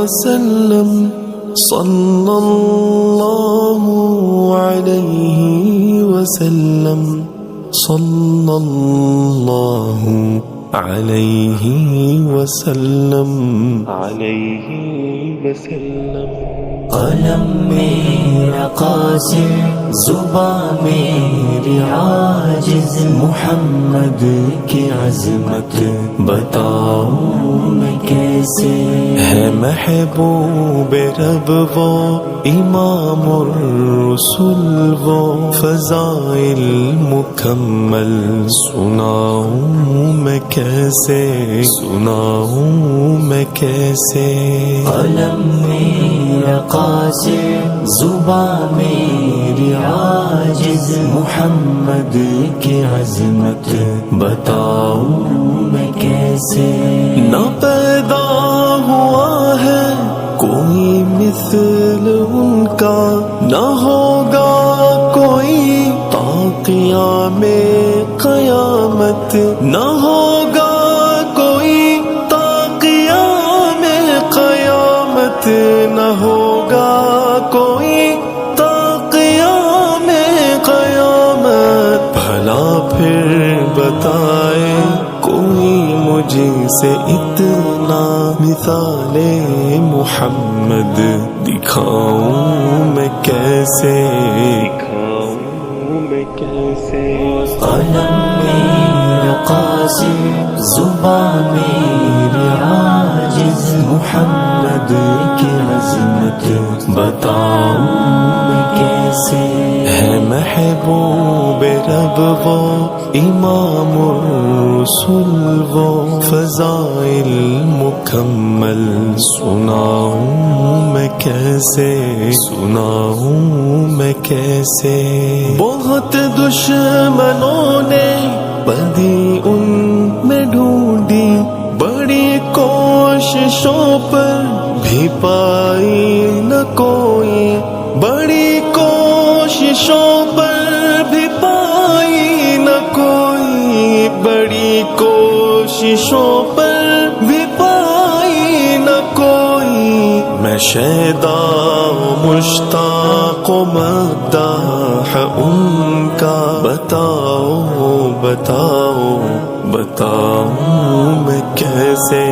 وسلم صلى الله عليه وسلم صلى الله عليه وسلم قلم میرا قاصر زباں میری عاجز محمد کی عظمت بتاؤں میں کیسے ہے محبوب رب وہ امام الرسل وہ فضائل مکمل سناؤں میں کیسے قلم میرا قاصر زباں میری عاجز محمد کی عظمت بتاؤں میں کیسے نہ پیدا ہوا ہے کوئی مثل ان کا نہ ہوگا کوئی تا قیام قیامت نہ ہوگا کوئی تا قیام قیامت نہ ہوگا کوئی تا قیام قیامت بھلا پھر بتائے کوئی مجھ سے اتنا مثال محمد دکھاؤں میں کیسے قلم میرا قاصر زباں میری عاجز محمد کی عظمت بتاؤں میں کیسے ہے محبوب رب وہ امام الرسل وہ فضائل مکمل سناؤں میں کیسے بہت دشمنوں نے بدی ان میں ڈھونڈی بڑی کوششوں پر بھی پائی نہ کوئی بڑی کوششوں پر بھی پائی نہ کوئی بڑی کوششوں پر بھی پائی نہ کوئی میں شیدا مشتاق و مداح ان کا بتاؤں میں کیسے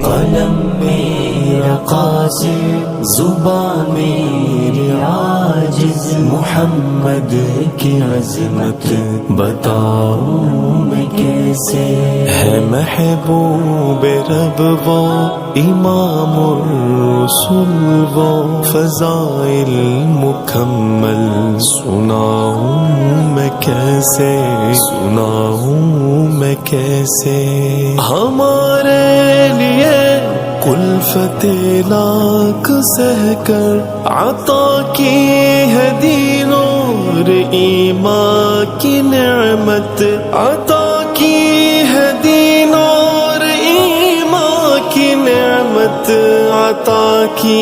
قلم میرا قاصر زباں میری عاجز محمد کی عظمت بتاؤں میں کیسے ہے محبوب رب وہ امام الرسل وہ فضائل مکمل سناؤں میں کیسے ہمارے لیے کلفت لاکھ سہ کر عطا کی ہے دین اور ایمان کی نعمت عطا کی ہے دین اور ایمان کی نعمت عطا کی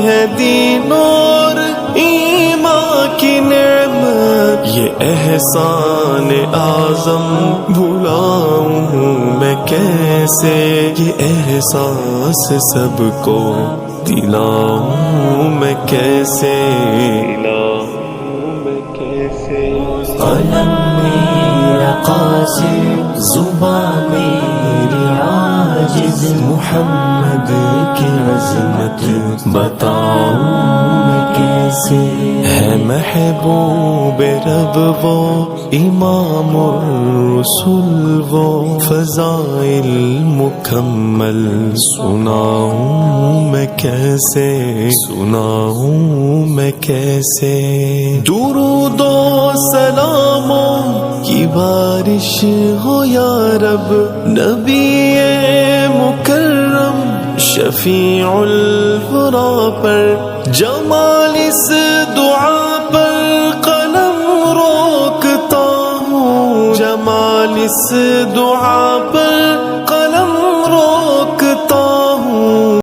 ہے دین اور ایمان کی نعمت یہ احسان اعظم بھلاؤں میں کیسے یہ احساس سب کو دلاؤں میں کیسے قلم میرا قاصر زباں میری عاجز محمد کی عظمت بتاؤں میں کیسے ہے محبوب رب وہ امام الرسل وہ فضائل مکمل سناؤں میں کیسے درود و سلاموں کی بارش ہو یا رب نبی مکرم شفیع الورا پر جمال اس دعا پر قلم روکتا ہوں جمال اس دعا